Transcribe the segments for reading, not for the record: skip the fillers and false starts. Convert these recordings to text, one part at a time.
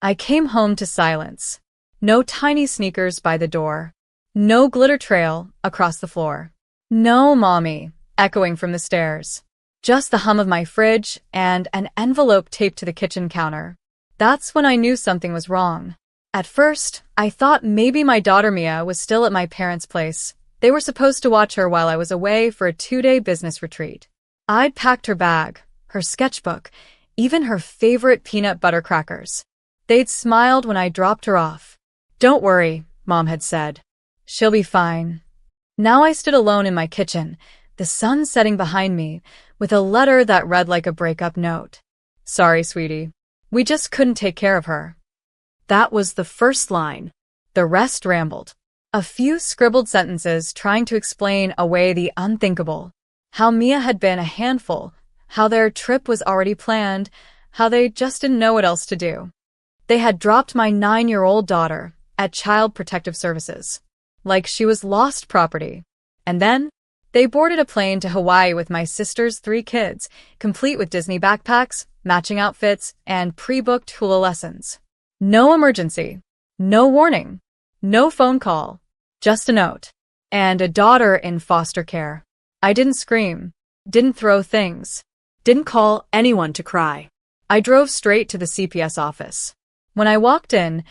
I came home to silence. No tiny sneakers by the door. No glitter trail across the floor. No mommy, echoing from the stairs. Just the hum of my fridge and an envelope taped to the kitchen counter. That's when I knew something was wrong. At first, I thought maybe my daughter Mia was still at my parents' place. They were supposed to watch her while I was away for a 2-day business retreat. I'd packed her bag, her sketchbook, even her favorite peanut butter crackers. They'd smiled when I dropped her off. "Don't worry," Mom had said. "She'll be fine." Now I stood alone in my kitchen, the sun setting behind me, with a letter that read like a breakup note. "Sorry, sweetie. We just couldn't take care of her." That was the first line. The rest rambled. A few scribbled sentences trying to explain away the unthinkable. How Mia had been a handful, how their trip was already planned, how they just didn't know what else to do. They had dropped my 9-year-old daughter at Child Protective Services, like she was lost property. And then, they boarded a plane to Hawaii with my sister's 3 kids, complete with Disney backpacks, matching outfits, and pre-booked hula lessons. No emergency. No warning. No phone call. Just a note. And a daughter in foster care. I didn't scream. Didn't throw things. Didn't call anyone to cry. I drove straight to the CPS office. When I walked in,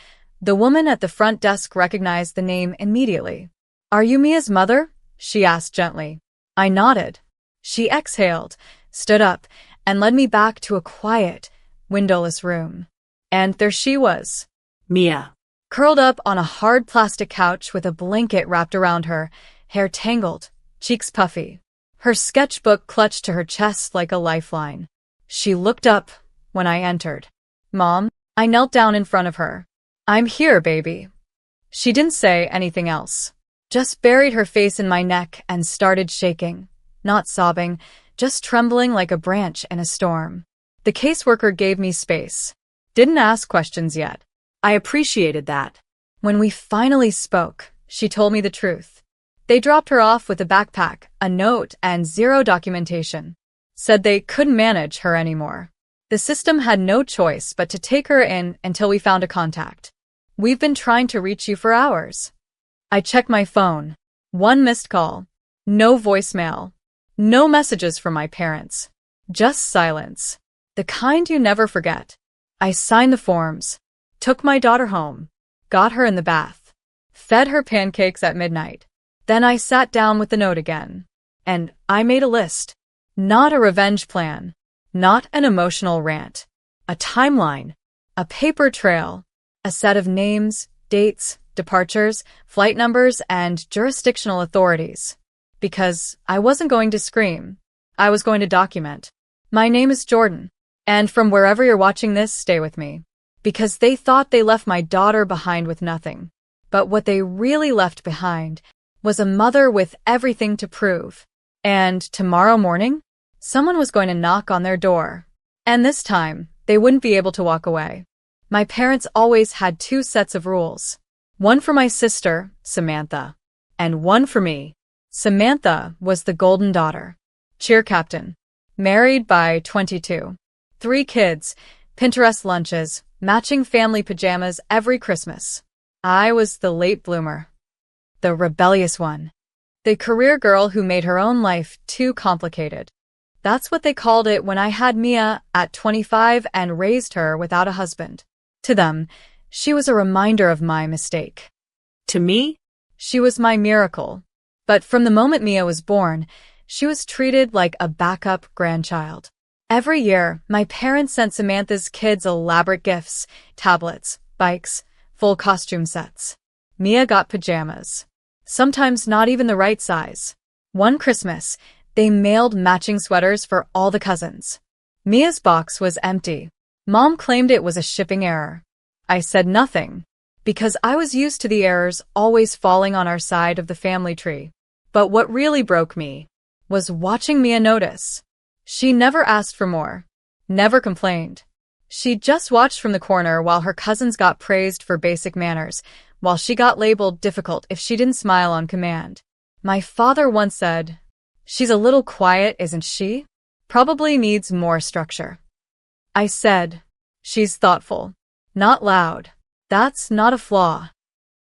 the woman at the front desk recognized the name immediately. "Are you Mia's mother?" she asked gently. I nodded. She exhaled, stood up, and led me back to a quiet, windowless room. And there she was. Mia. Curled up on a hard plastic couch with a blanket wrapped around her, hair tangled, cheeks puffy. Her sketchbook clutched to her chest like a lifeline. She looked up when I entered. "Mom," I knelt down in front of her. "I'm here, baby." She didn't say anything else. Just buried her face in my neck and started shaking. Not sobbing, just trembling like a branch in a storm. The caseworker gave me space. Didn't ask questions yet. I appreciated that. When we finally spoke, she told me the truth. They dropped her off with a backpack, a note, and 0 documentation. Said they couldn't manage her anymore. The system had no choice but to take her in until we found a contact. "We've been trying to reach you for hours." I checked my phone. 1 missed call. No voicemail. No messages from my parents. Just silence. The kind you never forget. I signed the forms. Took my daughter home. Got her in the bath. Fed her pancakes at midnight. Then I sat down with the note again. And I made a list. Not a revenge plan. Not an emotional rant. A timeline. A paper trail. A set of names, dates, departures, flight numbers, and jurisdictional authorities. Because I wasn't going to scream. I was going to document. My name is Jordan. And from wherever you're watching this, stay with me. Because they thought they left my daughter behind with nothing. But what they really left behind was a mother with everything to prove. And tomorrow morning, someone was going to knock on their door. And this time, they wouldn't be able to walk away. My parents always had 2 sets of rules. One for my sister, Samantha, and one for me. Samantha was the golden daughter. Cheer captain. Married by 22. 3 kids, Pinterest lunches, matching family pajamas every Christmas. I was the late bloomer. The rebellious one. The career girl who made her own life too complicated. That's what they called it when I had Mia at 25 and raised her without a husband. To them, she was a reminder of my mistake. To me, she was my miracle. But from the moment Mia was born, she was treated like a backup grandchild. Every year, my parents sent Samantha's kids elaborate gifts, tablets, bikes, full costume sets. Mia got pajamas. Sometimes not even the right size. One Christmas, they mailed matching sweaters for all the cousins. Mia's box was empty. Mom claimed it was a shipping error. I said nothing, because I was used to the errors always falling on our side of the family tree. But what really broke me was watching Mia notice. She never asked for more, never complained. She just watched from the corner while her cousins got praised for basic manners, while she got labeled difficult if she didn't smile on command. My father once said, "She's a little quiet, isn't she? Probably needs more structure." I said, "She's thoughtful." Not loud. That's not a flaw.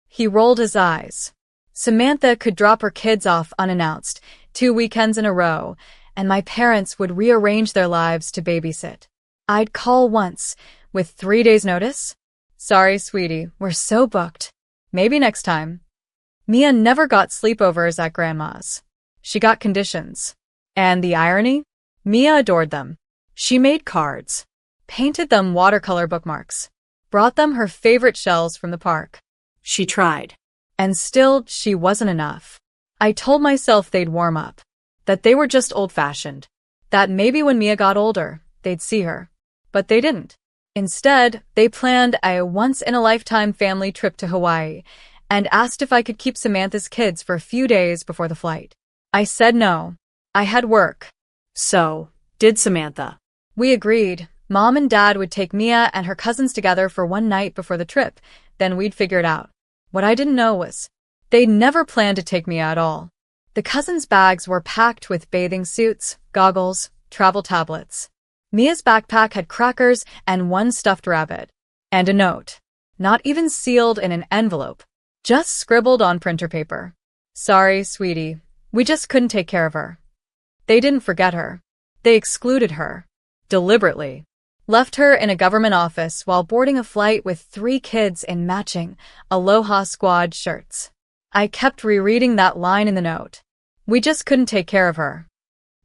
He rolled his eyes. Samantha could drop her kids off unannounced, 2 weekends in a row, and my parents would rearrange their lives to babysit. I'd call once, with 3 days' notice. Sorry, sweetie, we're so booked. Maybe next time. Mia never got sleepovers at Grandma's. She got conditions. And the irony? Mia adored them. She made cards, painted them watercolor bookmarks, brought them her favorite shells from the park. She tried. And still, she wasn't enough. I told myself they'd warm up, that they were just old-fashioned, that maybe when Mia got older, they'd see her. But they didn't. Instead, they planned a once-in-a-lifetime family trip to Hawaii and asked if I could keep Samantha's kids for a few days before the flight. I said no. I had work. So, did Samantha? We agreed. Mom and Dad would take Mia and her cousins together for one night before the trip, then we'd figure it out. What I didn't know was, they'd never planned to take Mia at all. The cousins' bags were packed with bathing suits, goggles, travel tablets. Mia's backpack had crackers and one stuffed rabbit. And a note. Not even sealed in an envelope. Just scribbled on printer paper. Sorry, sweetie. We just couldn't take care of her. They didn't forget her. They excluded her. Deliberately. Left her in a government office while boarding a flight with 3 kids in matching Aloha Squad shirts. I kept rereading that line in the note. We just couldn't take care of her.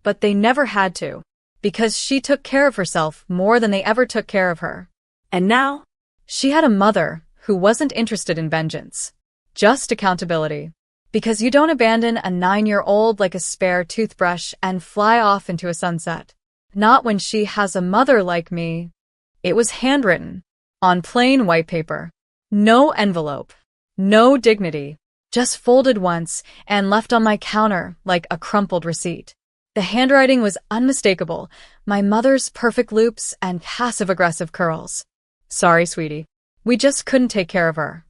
But they never had to, because she took care of herself more than they ever took care of her. And now? She had a mother who wasn't interested in vengeance. Just accountability. Because you don't abandon a 9-year-old like a spare toothbrush and fly off into a sunset. Not when she has a mother like me. It was handwritten. On plain white paper. No envelope. No dignity. Just folded once and left on my counter like a crumpled receipt. The handwriting was unmistakable. My mother's perfect loops and passive-aggressive curls. Sorry, sweetie. We just couldn't take care of her.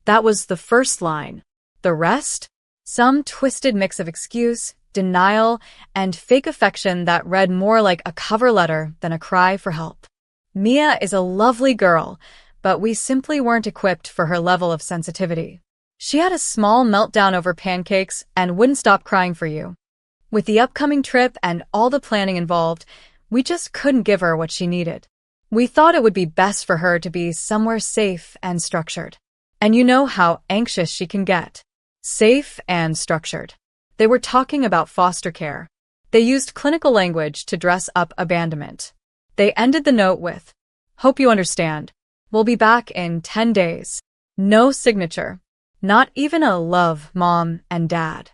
That was the first line. The rest? Some twisted mix of excuse, denial, and fake affection that read more like a cover letter than a cry for help. Mia is a lovely girl, but we simply weren't equipped for her level of sensitivity. She had a small meltdown over pancakes and wouldn't stop crying for you. With the upcoming trip and all the planning involved, we just couldn't give her what she needed. We thought it would be best for her to be somewhere safe and structured. And you know how anxious she can get. Safe and structured. They were talking about foster care. They used clinical language to dress up abandonment. They ended the note with, "Hope you understand. We'll be back in 10 days. No signature. Not even a love, Mom and Dad."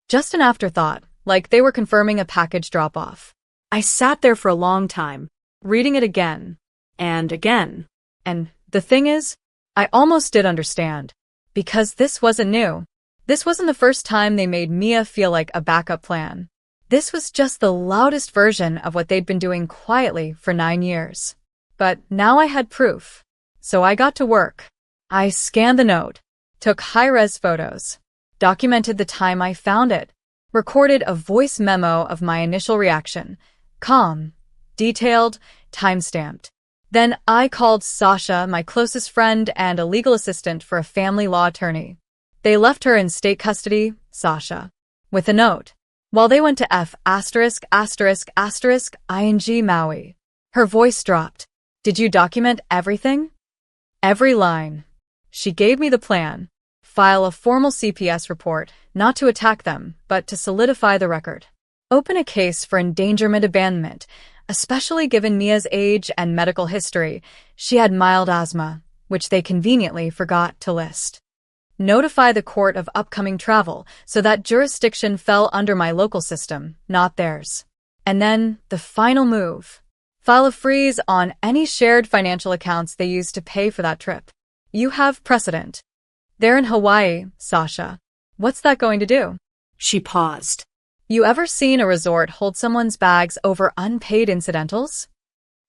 Just an afterthought, like they were confirming a package drop-off. I sat there for a long time, reading it again. and again. And the thing is, I almost did understand. Because this wasn't new. This wasn't the first time they made Mia feel like a backup plan. This was just the loudest version of what they'd been doing quietly for 9 years. But now I had proof. So I got to work. I scanned the note, took high-res photos, documented the time I found it, recorded a voice memo of my initial reaction, calm, detailed, time-stamped. Then I called Sasha, my closest friend and a legal assistant for a family law attorney. They left her in state custody, Sasha, with a note. While they went to F******ing Maui. Her voice dropped. Did you document everything? Every line. She gave me the plan. File a formal CPS report, not to attack them, but to solidify the record. Open a case for endangerment abandonment, especially given Mia's age and medical history. She had mild asthma, which they conveniently forgot to list. Notify the court of upcoming travel so that jurisdiction fell under my local system, not theirs. And then, the final move. File a freeze on any shared financial accounts they used to pay for that trip. You have precedent. They're in Hawaii, Sasha. What's that going to do? She paused. You ever seen a resort hold someone's bags over unpaid incidentals?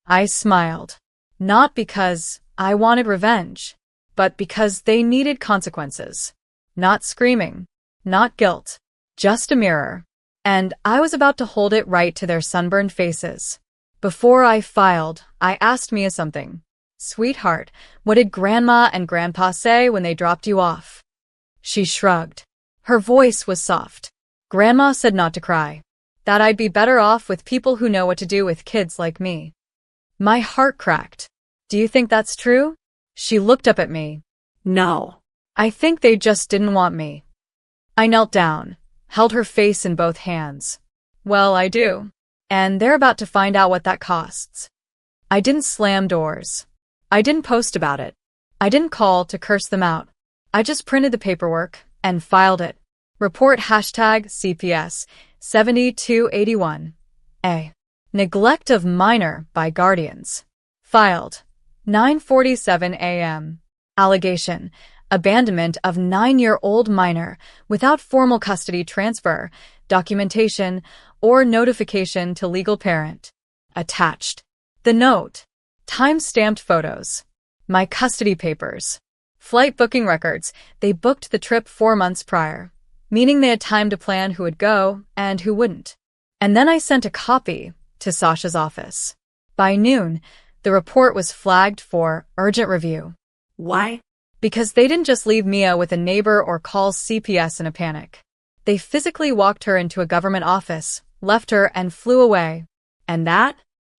I smiled. Not because I wanted revenge, but because they needed consequences. Not screaming, not guilt, just a mirror. And I was about to hold it right to their sunburned faces. Before I filed, I asked Mia something. Sweetheart, what did Grandma and Grandpa say when they dropped you off? She shrugged. Her voice was soft. Grandma said not to cry. That I'd be better off with people who know what to do with kids like me. My heart cracked. Do you think that's true? She looked up at me. No. I think they just didn't want me. I knelt down, held her face in both hands. Well, I do. And they're about to find out what that costs. I didn't slam doors. I didn't post about it. I didn't call to curse them out. I just printed the paperwork and filed it. Report #CPS 7281. A. Neglect of minor by guardians. Filed. 9:47 a.m. Allegation. Abandonment of 9-year-old minor without formal custody transfer, documentation, or notification to legal parent. Attached. The note. Time-stamped photos. My custody papers. Flight booking records. They booked the trip 4 months prior, meaning they had time to plan who would go and who wouldn't. And then I sent a copy to Sasha's office. By noon, the report was flagged for urgent review. Why? Because they didn't just leave Mia with a neighbor or call CPS in a panic. They physically walked her into a government office, left her, and flew away. And that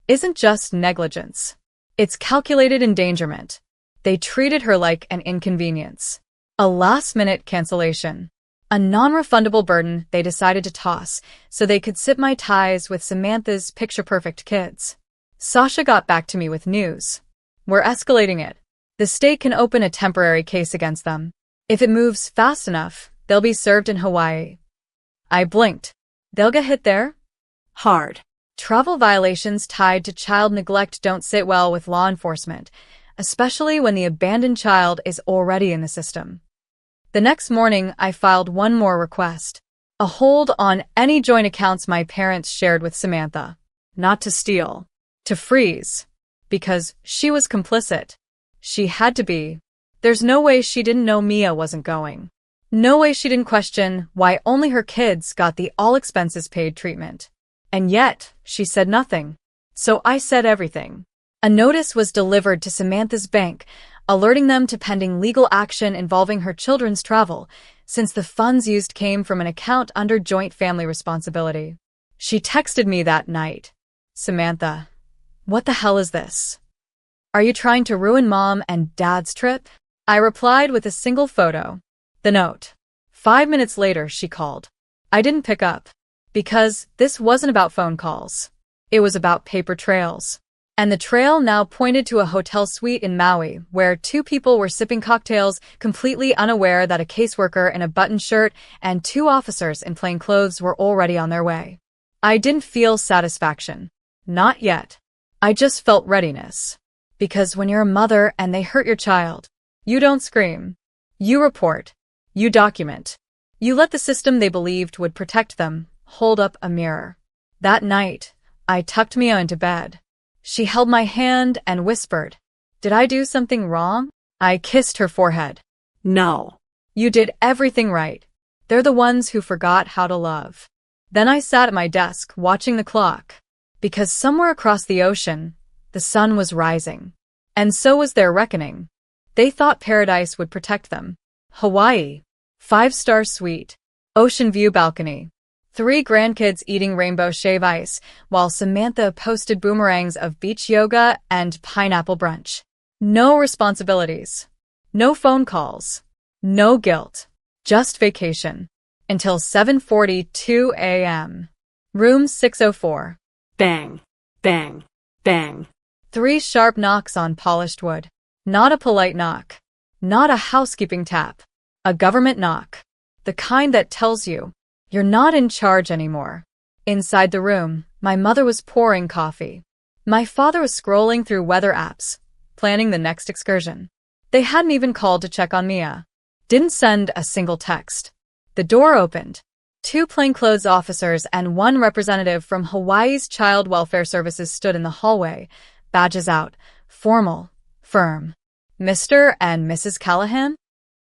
isn't just negligence. It's calculated endangerment. They treated her like an inconvenience. A last-minute cancellation. A non-refundable burden they decided to toss so they could sip my ties with Samantha's picture-perfect kids. Sasha got back to me with news. We're escalating it. The state can open a temporary case against them. If it moves fast enough, they'll be served in Hawaii. I blinked. They'll get hit there? Hard. Travel violations tied to child neglect don't sit well with law enforcement, especially when the abandoned child is already in the system. The next morning, I filed one more request. A hold on any joint accounts my parents shared with Samantha. Not to steal. To freeze. Because she was complicit. She had to be. There's no way she didn't know Mia wasn't going. No way she didn't question why only her kids got the all-expenses-paid treatment. And yet, she said nothing. So I said everything. A notice was delivered to Samantha's bank, alerting them to pending legal action involving her children's travel, since the funds used came from an account under joint family responsibility. She texted me that night. Samantha, what the hell is this? Are you trying to ruin Mom and Dad's trip? I replied with a single photo. The note. 5 minutes later, she called. I didn't pick up. Because this wasn't about phone calls. It was about paper trails. And the trail now pointed to a hotel suite in Maui, where 2 people were sipping cocktails, completely unaware that a caseworker in a button shirt and 2 officers in plain clothes were already on their way. I didn't feel satisfaction. Not yet. I just felt readiness. Because when you're a mother and they hurt your child, you don't scream. You report. You document. You let the system they believed would protect them hold up a mirror. That night, I tucked Mia into bed. She held my hand and whispered, "Did I do something wrong?" I kissed her forehead. No. You did everything right. They're the ones who forgot how to love. Then I sat at my desk watching the clock. Because somewhere across the ocean, the sun was rising. And so was their reckoning. They thought paradise would protect them. Hawaii. 5-star suite. Ocean view balcony. 3 grandkids eating rainbow shave ice, while Samantha posted boomerangs of beach yoga and pineapple brunch. No responsibilities. No phone calls. No guilt. Just vacation. Until 7:42 a.m. Room 604. Bang. Bang. Bang. 3 sharp knocks on polished wood. Not a polite knock. Not a housekeeping tap. A government knock. The kind that tells you, you're not in charge anymore. Inside the room, my mother was pouring coffee. My father was scrolling through weather apps, planning the next excursion. They hadn't even called to check on Mia. Didn't send a single text. The door opened. 2 plainclothes officers and 1 representative from Hawaii's Child Welfare Services stood in the hallway, badges out, formal, firm. Mr. and Mrs. Callahan?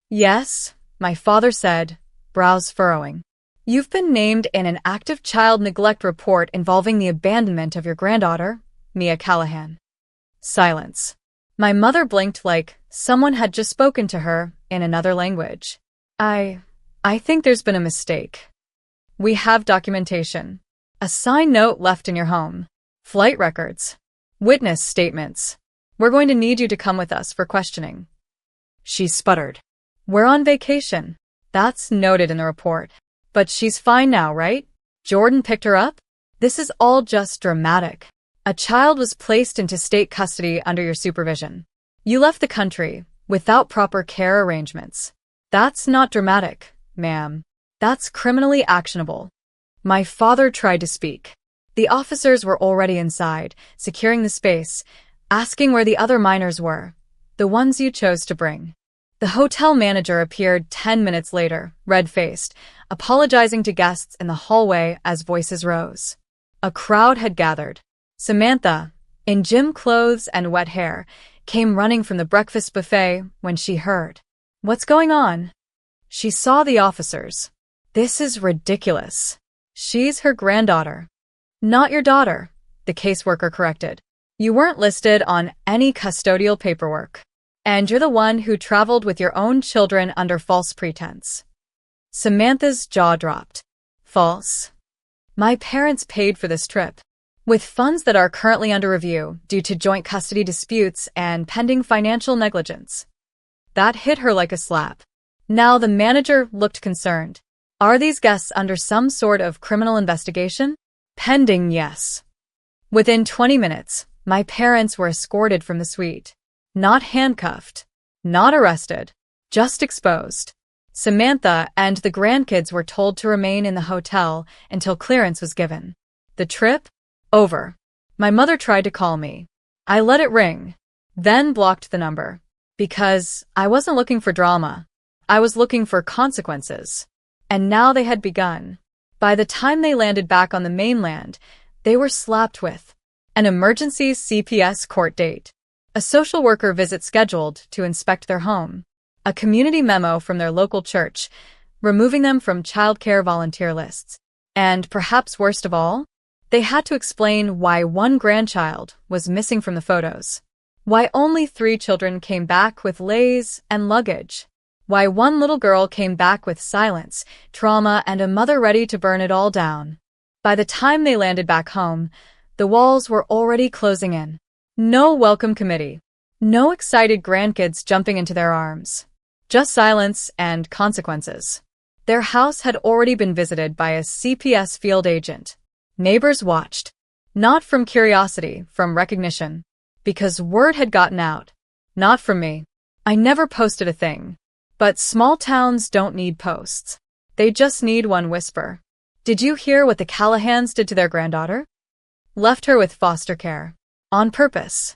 Yes, my father said, brows furrowing. You've been named in an active child neglect report involving the abandonment of your granddaughter, Mia Callahan. Silence. My mother blinked like someone had just spoken to her in another language. I think there's been a mistake. We have documentation. A signed note left in your home. Flight records. Witness statements. We're going to need you to come with us for questioning. She sputtered. We're on vacation. That's noted in the report. But she's fine now, right? Jordan picked her up? This is all just dramatic. A child was placed into state custody under your supervision. You left the country without proper care arrangements. That's not dramatic, ma'am. That's criminally actionable. My father tried to speak. The officers were already inside, securing the space, asking where the other minors were, the ones you chose to bring. The hotel manager appeared 10 minutes later, red-faced, apologizing to guests in the hallway as voices rose. A crowd had gathered. Samantha, in gym clothes and wet hair, came running from the breakfast buffet when she heard. What's going on? She saw the officers. This is ridiculous. She's her granddaughter. Not your daughter, the caseworker corrected. You weren't listed on any custodial paperwork. And you're the one who traveled with your own children under false pretense. Samantha's jaw dropped. False? My parents paid for this trip, with funds that are currently under review due to joint custody disputes and pending financial negligence. That hit her like a slap. Now the manager looked concerned. Are these guests under some sort of criminal investigation? Pending, yes. Within 20 minutes, my parents were escorted from the suite. Not handcuffed, not arrested, just exposed. Samantha and the grandkids were told to remain in the hotel until clearance was given. The trip? Over. My mother tried to call me. I let it ring, then blocked the number. Because I wasn't looking for drama. I was looking for consequences. And now they had begun. By the time they landed back on the mainland, they were slapped with an emergency CPS court date, a social worker visit scheduled to inspect their home, a community memo from their local church, removing them from childcare volunteer lists, and perhaps worst of all, they had to explain why one grandchild was missing from the photos, why only 3 children came back with leis and luggage, why one little girl came back with silence, trauma, and a mother ready to burn it all down. By the time they landed back home, the walls were already closing in. No welcome committee. No excited grandkids jumping into their arms. Just silence and consequences. Their house had already been visited by a CPS field agent. Neighbors watched. Not from curiosity, from recognition. Because word had gotten out. Not from me. I never posted a thing. But small towns don't need posts. They just need one whisper. Did you hear what the Callahans did to their granddaughter? Left her with foster care. On purpose.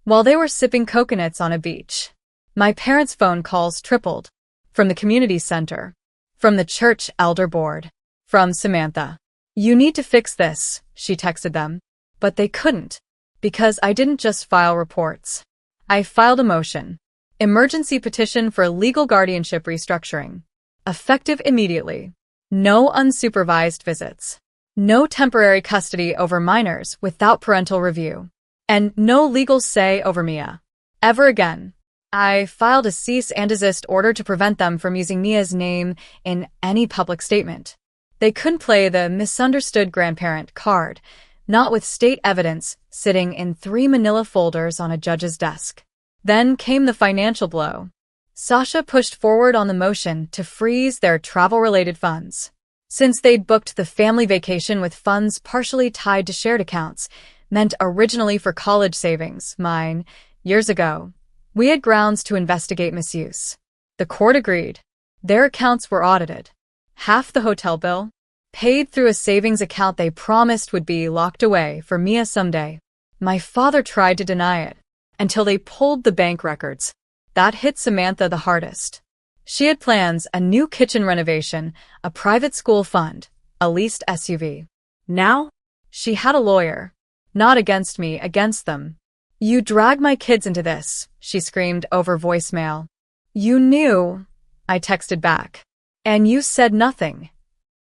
While they were sipping coconuts on a beach. My parents' phone calls tripled. From the community center. From the church elder board. From Samantha. You need to fix this, she texted them. But they couldn't. Because I didn't just file reports. I filed a motion. Emergency petition for legal guardianship restructuring. Effective immediately. No unsupervised visits. No temporary custody over minors without parental review. And no legal say over Mia. Ever again. I filed a cease and desist order to prevent them from using Mia's name in any public statement. They couldn't play the misunderstood grandparent card, not with state evidence sitting in 3 manila folders on a judge's desk. Then came the financial blow. Sasha pushed forward on the motion to freeze their travel-related funds. Since they'd booked the family vacation with funds partially tied to shared accounts, meant originally for college savings, mine, years ago, we had grounds to investigate misuse. The court agreed. Their accounts were audited. Half the hotel bill, paid through a savings account they promised would be locked away for Mia someday. My father tried to deny it, until they pulled the bank records. That hit Samantha the hardest. She had plans, a new kitchen renovation, a private school fund, a leased SUV. Now, she had a lawyer. Not against me, against them. You dragged my kids into this, she screamed over voicemail. You knew, I texted back. And you said nothing.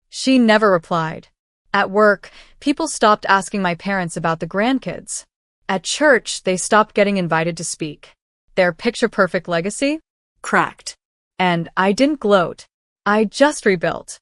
She never replied. At work, people stopped asking my parents about the grandkids. At church, they stopped getting invited to speak. Their picture-perfect legacy? Cracked. And I didn't gloat. I just rebuilt.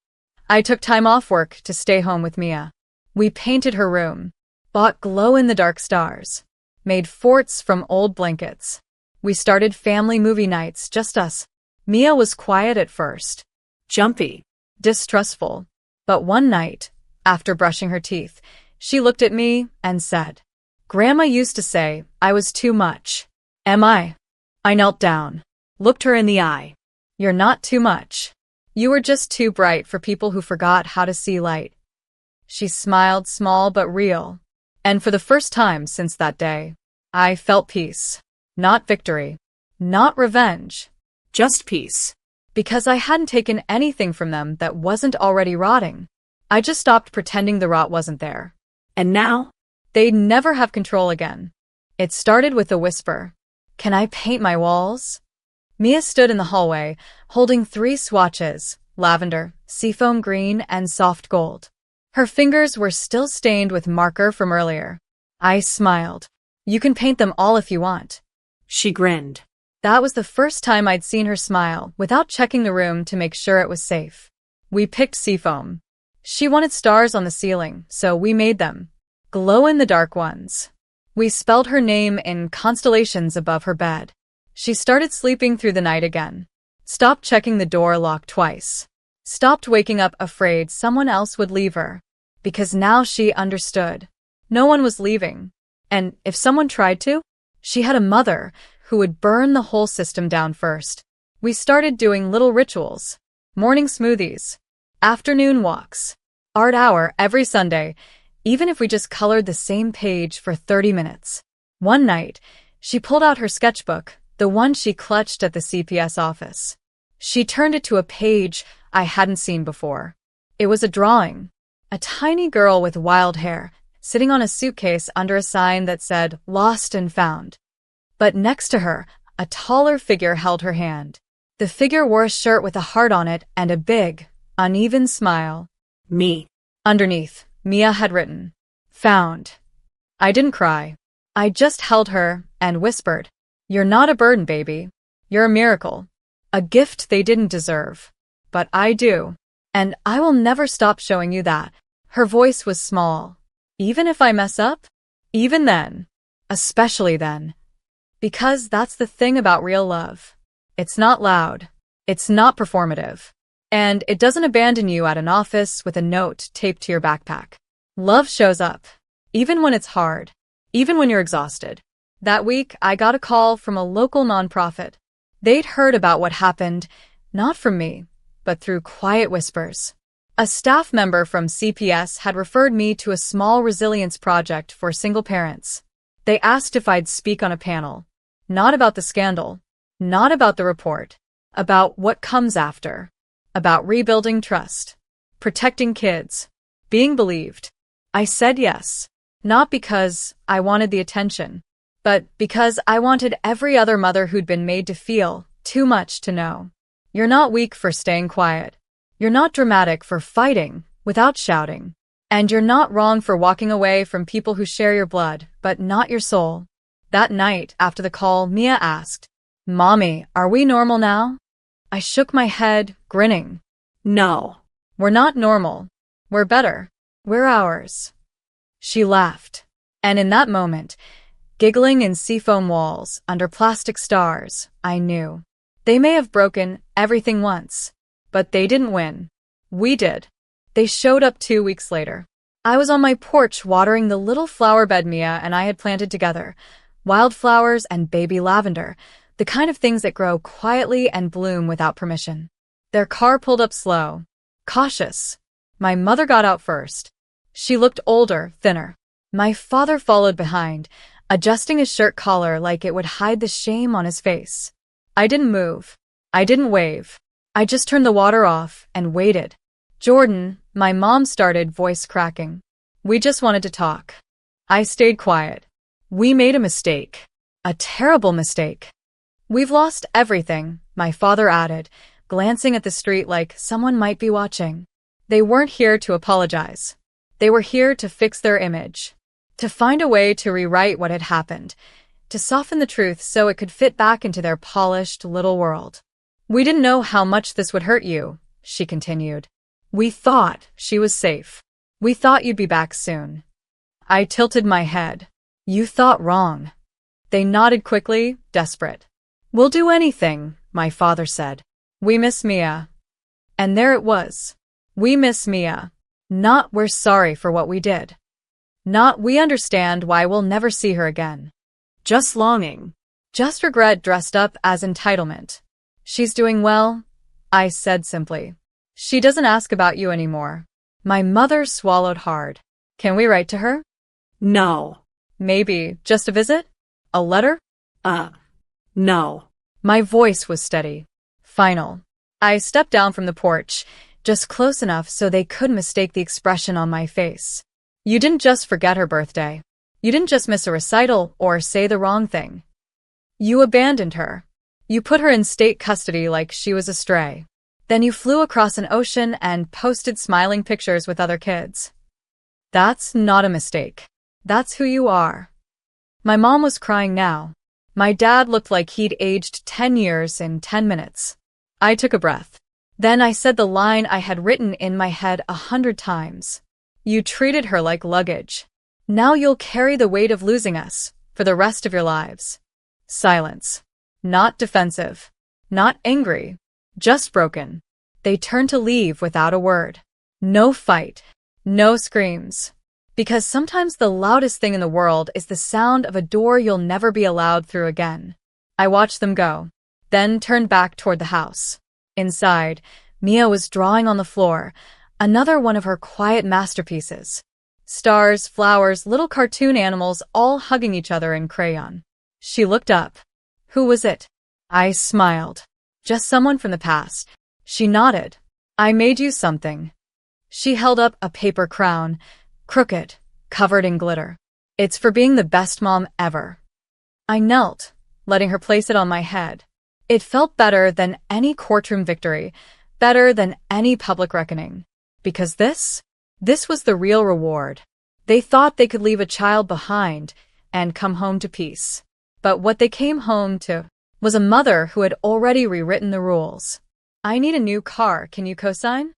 I took time off work to stay home with Mia. We painted her room, bought glow-in-the-dark stars, made forts from old blankets. We started family movie nights, just us. Mia was quiet at first, Jumpy. distrustful. But one night, after brushing her teeth, she looked at me and said, "Grandma used to say I was too much. Am I?" I knelt down, looked her in the eye. "You're not too much. You were just too bright for people who forgot how to see light." She smiled, small but real. And for the first time since that day, I felt peace. Not victory. Not revenge. Just peace. Because I hadn't taken anything from them that wasn't already rotting. I just stopped pretending the rot wasn't there. And now? They'd never have control again. It started with a whisper. "Can I paint my walls?" Mia stood in the hallway, holding 3 swatches, lavender, seafoam green, and soft gold. Her fingers were still stained with marker from earlier. I smiled. "You can paint them all if you want." She grinned. That was the first time I'd seen her smile without checking the room to make sure it was safe. We picked seafoam. She wanted stars on the ceiling, so we made them. Glow-in-the-dark ones. We spelled her name in constellations above her bed. She started sleeping through the night again. Stopped checking the door lock twice. Stopped waking up afraid someone else would leave her. Because now she understood. No one was leaving. And if someone tried to, she had a mother who would burn the whole system down first. We started doing little rituals. Morning smoothies. Afternoon walks. Art hour every Sunday, even if we just colored the same page for 30 minutes. One night, she pulled out her sketchbook, the one she clutched at the CPS office. She turned it to a page I hadn't seen before. It was a drawing. A tiny girl with wild hair, sitting on a suitcase under a sign that said, "Lost and Found." But next to her, a taller figure held her hand. The figure wore a shirt with a heart on it and a big, uneven smile. Me. Underneath, Mia had written, "Found." I didn't cry. I just held her and whispered, "You're not a burden, baby. You're a miracle. A gift they didn't deserve. But I do. And I will never stop showing you that." Her voice was small. "Even if I mess up? Even then. Especially then." Because that's the thing about real love. It's not loud. It's not performative. And it doesn't abandon you at an office with a note taped to your backpack. Love shows up. Even when it's hard. Even when you're exhausted. That week, I got a call from a local nonprofit. They'd heard about what happened, not from me, but through quiet whispers. A staff member from CPS had referred me to a small resilience project for single parents. They asked if I'd speak on a panel. Not about the scandal. Not about the report. About what comes after. About rebuilding trust. Protecting kids. Being believed. I said yes. Not because I wanted the attention, but because I wanted every other mother who'd been made to feel too much to know. You're not weak for staying quiet. You're not dramatic for fighting without shouting. And you're not wrong for walking away from people who share your blood, but not your soul. That night, after the call, Mia asked, "Mommy, are we normal now?" I shook my head, grinning. No. "We're not normal. We're better. We're ours." She laughed. And in that moment, giggling in seafoam walls under plastic stars, I knew. They may have broken everything once, but they didn't win. We did. They showed up 2 weeks later. I was on my porch watering the little flower bed Mia and I had planted together. Wildflowers and baby lavender, the kind of things that grow quietly and bloom without permission. Their car pulled up slow, cautious. My mother got out first. She looked older, thinner. My father followed behind, adjusting his shirt collar like it would hide the shame on his face. I didn't move. I didn't wave. I just turned the water off and waited. "Jordan," my mom started, voice cracking. "We just wanted to talk." I stayed quiet. "We made a mistake. A terrible mistake." "We've lost everything," my father added, glancing at the street like someone might be watching. They weren't here to apologize. They were here to fix their image. to find a way to rewrite what had happened, to soften the truth so it could fit back into their polished little world. We didn't know how much this would hurt you, she continued. We thought she was safe. We thought you'd be back soon. I tilted my head. You thought wrong. They nodded quickly, desperate. We'll do anything, my father said. We miss Mia. And there it was. We miss Mia. Not we're sorry for what we did. Not we understand why we'll never see her again. Just longing. Just regret dressed up as entitlement. She's doing well, I said simply. She doesn't ask about you anymore. My mother swallowed hard. Can we write to her? No. Maybe just a visit? A letter? No. My voice was steady. Final. I stepped down from the porch, just close enough so they couldn't mistake the expression on my face. You didn't just forget her birthday. You didn't just miss a recital or say the wrong thing. You abandoned her. You put her in state custody like she was a stray. Then you flew across an ocean and posted smiling pictures with other kids. That's not a mistake. That's who you are. My mom was crying now. My dad looked like he'd aged 10 years in 10 minutes. I took a breath. Then I said the line I had written in my head 100 times. You treated her like luggage. Now you'll carry the weight of losing us for the rest of your lives. Silence. Not defensive. Not angry. Just broken. They turned to leave without a word. No fight. No screams. Because sometimes the loudest thing in the world is the sound of a door you'll never be allowed through again. I watched them go, then turned back toward the house. Inside, Mia was drawing on the floor, another one of her quiet masterpieces. Stars, flowers, little cartoon animals all hugging each other in crayon. She looked up. Who was it? I smiled. Just someone from the past. She nodded. I made you something. She held up a paper crown, crooked, covered in glitter. It's for being the best mom ever. I knelt, letting her place it on my head. It felt better than any courtroom victory, better than any public reckoning. Because this was the real reward. They thought they could leave a child behind and come home to peace. But what they came home to was a mother who had already rewritten the rules. I need a new car, can you co-sign?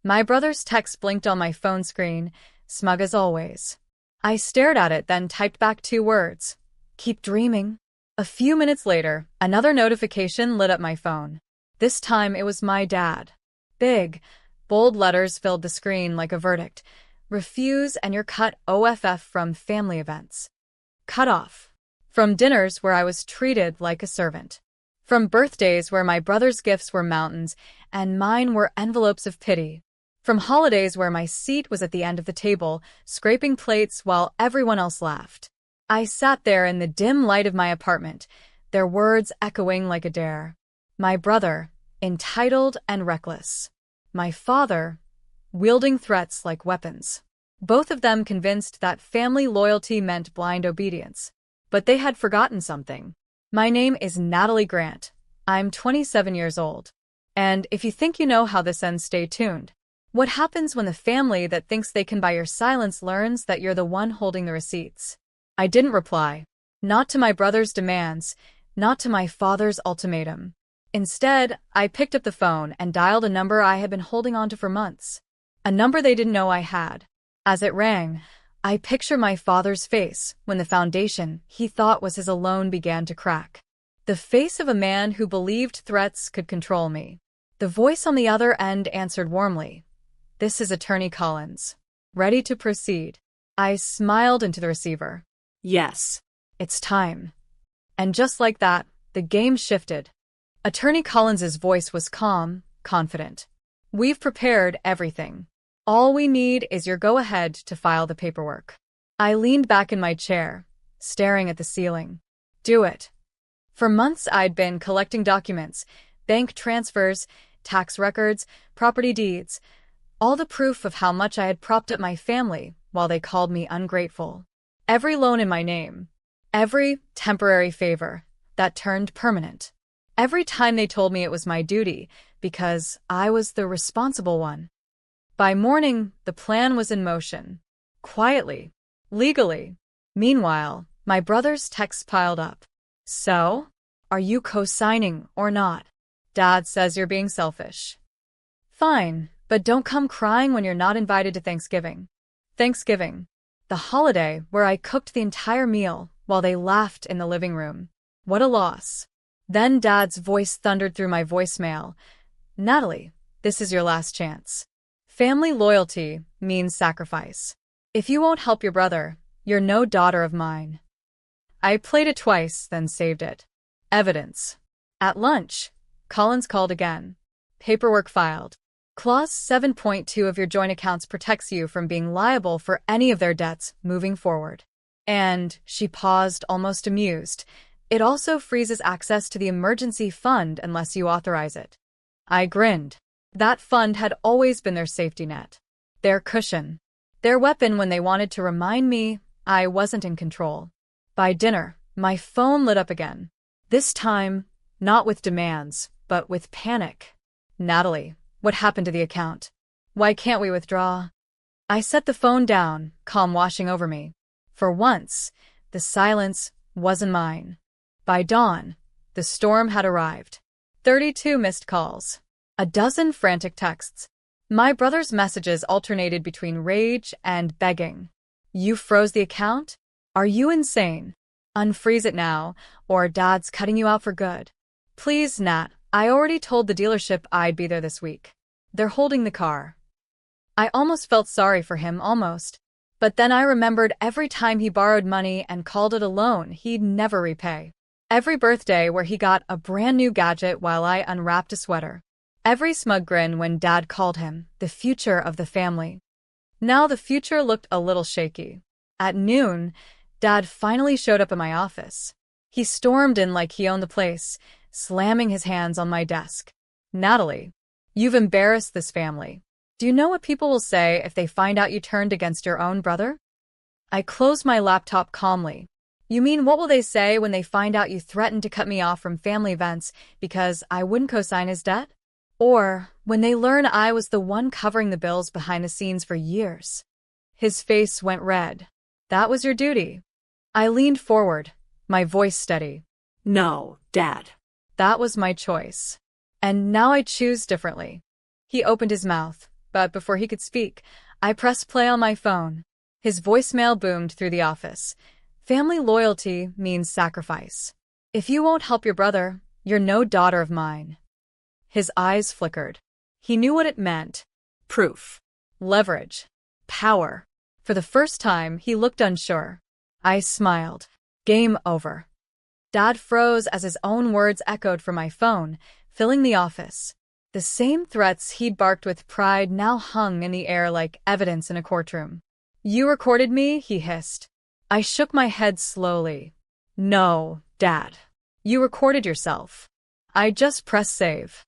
My brother's text blinked on my phone screen, smug as always. I stared at it, then typed back 2 words. Keep dreaming. A few minutes later, another notification lit up my phone. This time it was my dad. Big, bold letters filled the screen like a verdict. Refuse and you're cut off from family events. Cut off. From dinners where I was treated like a servant. From birthdays where my brother's gifts were mountains and mine were envelopes of pity. From holidays where my seat was at the end of the table, scraping plates while everyone else laughed. I sat there in the dim light of my apartment, their words echoing like a dare. My brother, entitled and reckless. My father, wielding threats like weapons. Both of them convinced that family loyalty meant blind obedience. But they had forgotten something. My name is Natalie Grant. I'm 27 years old. And if you think you know how this ends, stay tuned. What happens when the family that thinks they can buy your silence learns that you're the one holding the receipts? I didn't reply. Not to my brother's demands, not to my father's ultimatum. Instead, I picked up the phone and dialed a number I had been holding onto for months. A number they didn't know I had. As it rang, I picture my father's face when the foundation he thought was his alone began to crack. The face of a man who believed threats could control me. The voice on the other end answered warmly. This is Attorney Collins. Ready to proceed. I smiled into the receiver. Yes, it's time. And just like that, the game shifted. Attorney Collins's voice was calm, confident. We've prepared everything. All we need is your go-ahead to file the paperwork. I leaned back in my chair, staring at the ceiling. Do it. For months I'd been collecting documents, bank transfers, tax records, property deeds, all the proof of how much I had propped up my family while they called me ungrateful. Every loan in my name. Every temporary favor that turned permanent. Every time they told me it was my duty because I was the responsible one. By morning, the plan was in motion. Quietly. Legally. Meanwhile, my brother's texts piled up. So? Are you co-signing or not? Dad says you're being selfish. Fine, but don't come crying when you're not invited to Thanksgiving. Thanksgiving. The holiday where I cooked the entire meal while they laughed in the living room. What a loss. Then Dad's voice thundered through my voicemail. Natalie, this is your last chance. Family loyalty means sacrifice. If you won't help your brother, you're no daughter of mine. I played it twice, then saved it. Evidence. At lunch, Collins called again. Paperwork filed. Clause 7.2 of your joint accounts protects you from being liable for any of their debts moving forward. And, she paused, almost amused, it also freezes access to the emergency fund unless you authorize it. I grinned. That fund had always been their safety net. Their cushion. Their weapon when they wanted to remind me I wasn't in control. By dinner, my phone lit up again. This time, not with demands, but with panic. Natalie, what happened to the account? Why can't we withdraw? I set the phone down, calm washing over me. For once, the silence wasn't mine. By dawn, the storm had arrived. 32 missed calls. A dozen frantic texts. My brother's messages alternated between rage and begging. You froze the account? Are you insane? Unfreeze it now, or Dad's cutting you out for good. Please, Nat, I already told the dealership I'd be there this week. They're holding the car. I almost felt sorry for him, almost. But then I remembered every time he borrowed money and called it a loan he'd never repay. Every birthday where he got a brand new gadget while I unwrapped a sweater. Every smug grin when Dad called him the future of the family. Now the future looked a little shaky. At noon, Dad finally showed up at my office. He stormed in like he owned the place, slamming his hands on my desk. Natalie, you've embarrassed this family. Do you know what people will say if they find out you turned against your own brother? I closed my laptop calmly. You mean what will they say when they find out you threatened to cut me off from family events because I wouldn't co-sign his debt? Or when they learn I was the one covering the bills behind the scenes for years? His face went red. That was your duty. I leaned forward, my voice steady. No, Dad. That was my choice. And now I choose differently. He opened his mouth, but before he could speak, I pressed play on my phone. His voicemail boomed through the office. Family loyalty means sacrifice. If you won't help your brother, you're no daughter of mine. His eyes flickered. He knew what it meant. Proof. Leverage. Power. For the first time, he looked unsure. I smiled. Game over. Dad froze as his own words echoed from my phone, filling the office. The same threats he'd barked with pride now hung in the air like evidence in a courtroom. You recorded me? He hissed. I shook my head slowly. No, Dad. You recorded yourself. I just pressed save.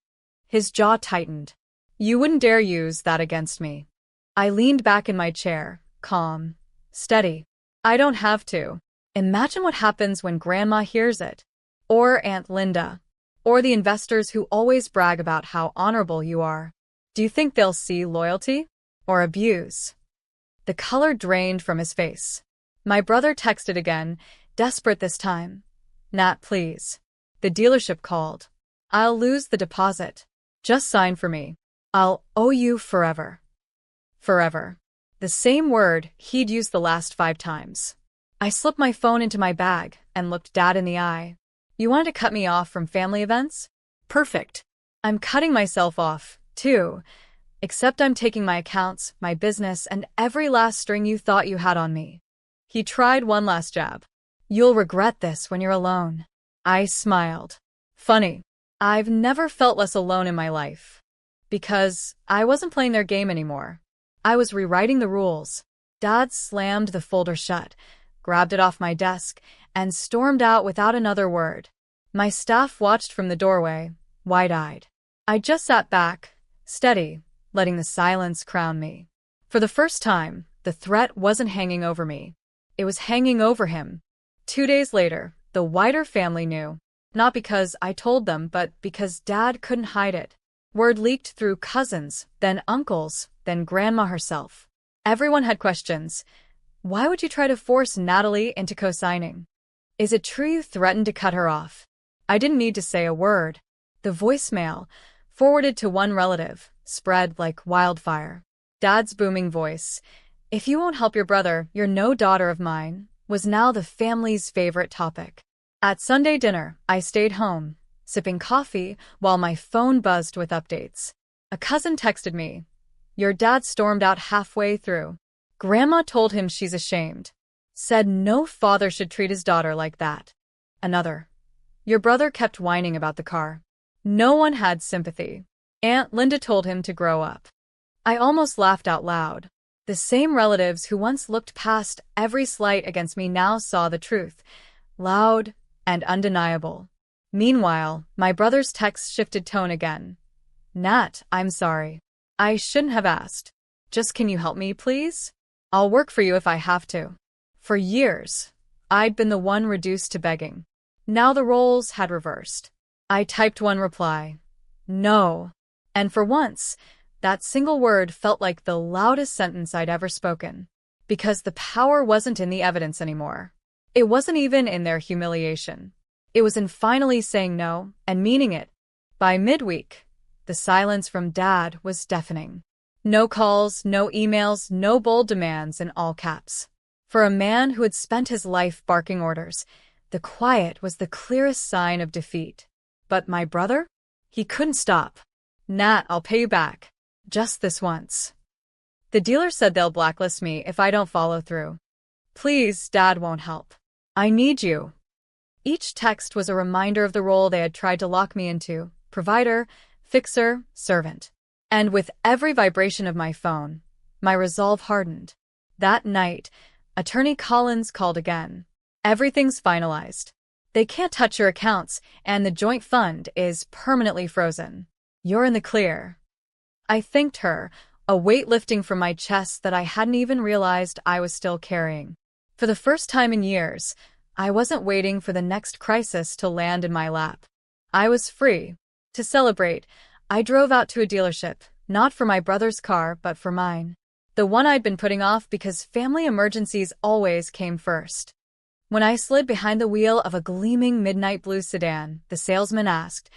His jaw tightened. You wouldn't dare use that against me. I leaned back in my chair, calm, steady. I don't have to. Imagine what happens when Grandma hears it. Or Aunt Linda. Or the investors who always brag about how honorable you are. Do you think they'll see loyalty? Or abuse? The color drained from his face. My brother texted again, desperate this time. Nat, please. The dealership called. I'll lose the deposit. Just sign for me. I'll owe you forever. Forever. The same word he'd used the last 5 times. I slipped my phone into my bag and looked Dad in the eye. You wanted to cut me off from family events? Perfect. I'm cutting myself off, too. Except I'm taking my accounts, my business, and every last string you thought you had on me. He tried one last jab. You'll regret this when you're alone. I smiled. Funny. I've never felt less alone in my life. Because I wasn't playing their game anymore. I was rewriting the rules. Dad slammed the folder shut, grabbed it off my desk, and stormed out without another word. My staff watched from the doorway, wide-eyed. I just sat back, steady, letting the silence crown me. For the first time, the threat wasn't hanging over me. It was hanging over him. 2 days later, the wider family knew. Not because I told them, but because Dad couldn't hide it. Word leaked through cousins, then uncles, then Grandma herself. Everyone had questions. Why would you try to force Natalie into co-signing? Is it true you threatened to cut her off? I didn't need to say a word. The voicemail, forwarded to one relative, spread like wildfire. Dad's booming voice, "If you won't help your brother, you're no daughter of mine," was now the family's favorite topic. At Sunday dinner, I stayed home, sipping coffee while my phone buzzed with updates. A cousin texted me, "Your dad stormed out halfway through. Grandma told him she's ashamed. Said no father should treat his daughter like that." Another, "Your brother kept whining about the car. No one had sympathy. Aunt Linda told him to grow up." I almost laughed out loud. The same relatives who once looked past every slight against me now saw the truth, loud and undeniable. Meanwhile, my brother's text shifted tone again. "Nat, I'm sorry. I shouldn't have asked. Just can you help me, please? I'll work for you if I have to." For years, I'd been the one reduced to begging. Now the roles had reversed. I typed one reply, "No." And for once, that single word felt like the loudest sentence I'd ever spoken. Because the power wasn't in the evidence anymore. It wasn't even in their humiliation. It was in finally saying no and meaning it. By midweek, the silence from Dad was deafening. No calls, no emails, no bold demands in all caps. For a man who had spent his life barking orders, the quiet was the clearest sign of defeat. But my brother? He couldn't stop. "Nat, I'll pay you back. Just this once. The dealer said they'll blacklist me if I don't follow through. Please, Dad won't help. I need you." Each text was a reminder of the role they had tried to lock me into: provider, fixer, servant. And with every vibration of my phone, my resolve hardened. That night, Attorney Collins called again. "Everything's finalized. They can't touch your accounts, and the joint fund is permanently frozen. You're in the clear." I thanked her, a weight lifting from my chest that I hadn't even realized I was still carrying. For the first time in years, I wasn't waiting for the next crisis to land in my lap. I was free. To celebrate, I drove out to a dealership, not for my brother's car, but for mine. The one I'd been putting off because family emergencies always came first. When I slid behind the wheel of a gleaming midnight blue sedan, the salesman asked,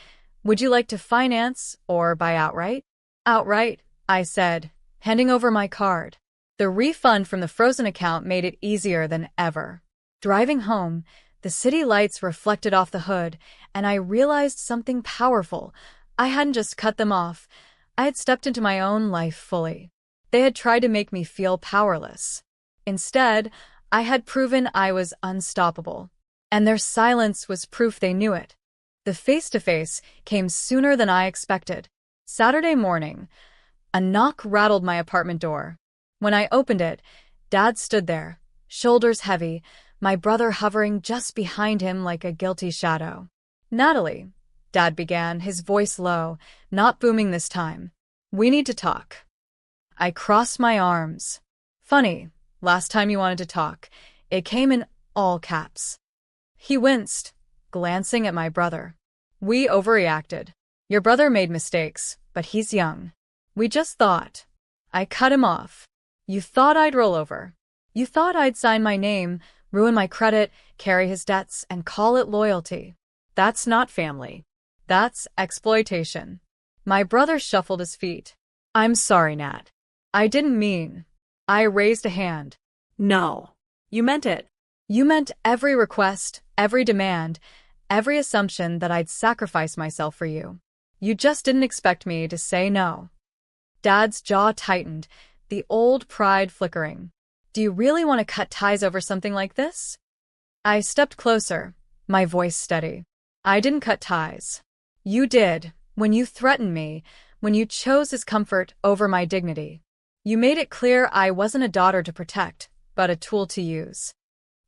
"Would you like to finance or buy outright?" "Outright," I said, handing over my card. The refund from the frozen account made it easier than ever. Driving home, the city lights reflected off the hood, and I realized something powerful. I hadn't just cut them off. I had stepped into my own life fully. They had tried to make me feel powerless. Instead, I had proven I was unstoppable. And their silence was proof they knew it. The face-to-face came sooner than I expected. Saturday morning, a knock rattled my apartment door. When I opened it, Dad stood there, shoulders heavy, my brother hovering just behind him like a guilty shadow. "Natalie," Dad began, his voice low, not booming this time. "We need to talk." I crossed my arms. "Funny, last time you wanted to talk." It came in all caps. He winced, glancing at my brother. "We overreacted. Your brother made mistakes, but he's young. We just thought." I cut him off. "You thought I'd roll over. You thought I'd sign my name, ruin my credit, carry his debts, and call it loyalty. That's not family. That's exploitation." My brother shuffled his feet. "I'm sorry, Nat. I didn't mean." I raised a hand. No. You meant it. "You meant every request, every demand, every assumption that I'd sacrifice myself for you. You just didn't expect me to say no." Dad's jaw tightened, the old pride flickering. "Do you really want to cut ties over something like this?" I stepped closer, my voice steady. "I didn't cut ties. You did, when you threatened me, when you chose his comfort over my dignity. You made it clear I wasn't a daughter to protect, but a tool to use."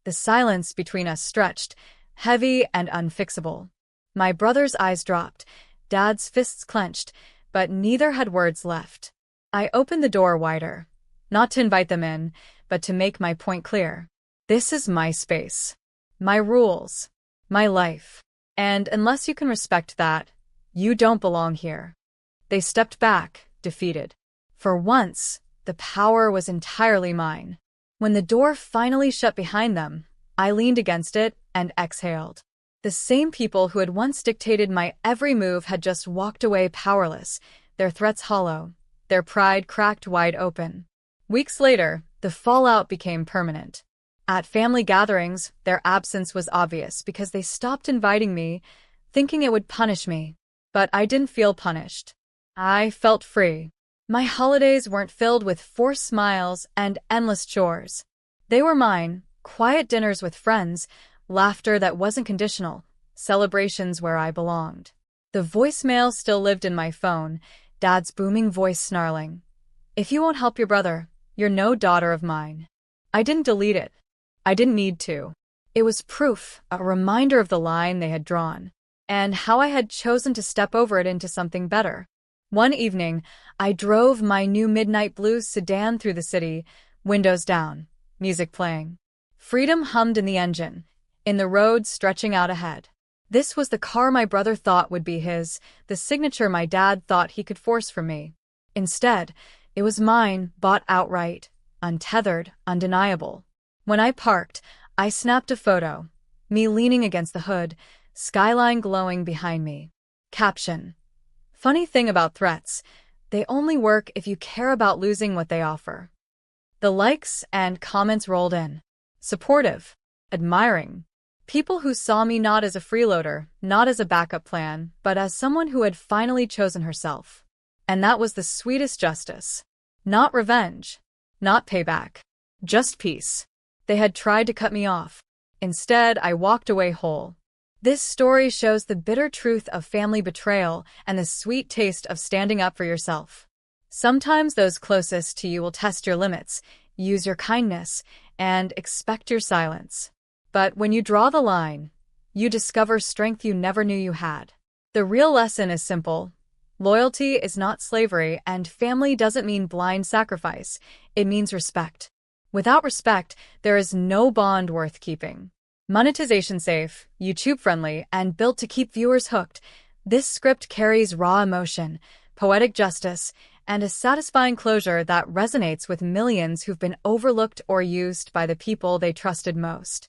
The silence between us stretched, heavy and unfixable. My brother's eyes dropped, Dad's fists clenched, but neither had words left. I opened the door wider, not to invite them in, but to make my point clear. This is my space, my rules, my life, and unless you can respect that, you don't belong here. They stepped back, defeated. For once, the power was entirely mine. When the door finally shut behind them, I leaned against it and exhaled. The same people who had once dictated my every move had just walked away powerless, their threats hollow, their pride cracked wide open. Weeks later, the fallout became permanent. At family gatherings, their absence was obvious because they stopped inviting me, thinking it would punish me. But I didn't feel punished. I felt free. My holidays weren't filled with forced smiles and endless chores. They were mine, quiet dinners with friends, laughter that wasn't conditional, celebrations where I belonged. The voicemail still lived in my phone, Dad's booming voice snarling, "If you won't help your brother, you're no daughter of mine." I didn't delete it. I didn't need to. It was proof, a reminder of the line they had drawn, and how I had chosen to step over it into something better. One evening, I drove my new midnight blue sedan through the city, windows down, music playing. Freedom hummed in the engine, in the road stretching out ahead. This was the car my brother thought would be his, the signature my dad thought he could force from me. Instead, it was mine, bought outright, untethered, undeniable. When I parked, I snapped a photo, me leaning against the hood, skyline glowing behind me. Caption: "Funny thing about threats, they only work if you care about losing what they offer." The likes and comments rolled in. Supportive, admiring. People who saw me not as a freeloader, not as a backup plan, but as someone who had finally chosen herself. And that was the sweetest justice. Not revenge. Not payback. Just peace. They had tried to cut me off. Instead, I walked away whole. This story shows the bitter truth of family betrayal and the sweet taste of standing up for yourself. Sometimes those closest to you will test your limits, use your kindness, and expect your silence. But when you draw the line, you discover strength you never knew you had. The real lesson is simple. Loyalty is not slavery, and family doesn't mean blind sacrifice. It means respect. Without respect, there is no bond worth keeping. Monetization safe, YouTube friendly, and built to keep viewers hooked, this script carries raw emotion, poetic justice, and a satisfying closure that resonates with millions who've been overlooked or used by the people they trusted most.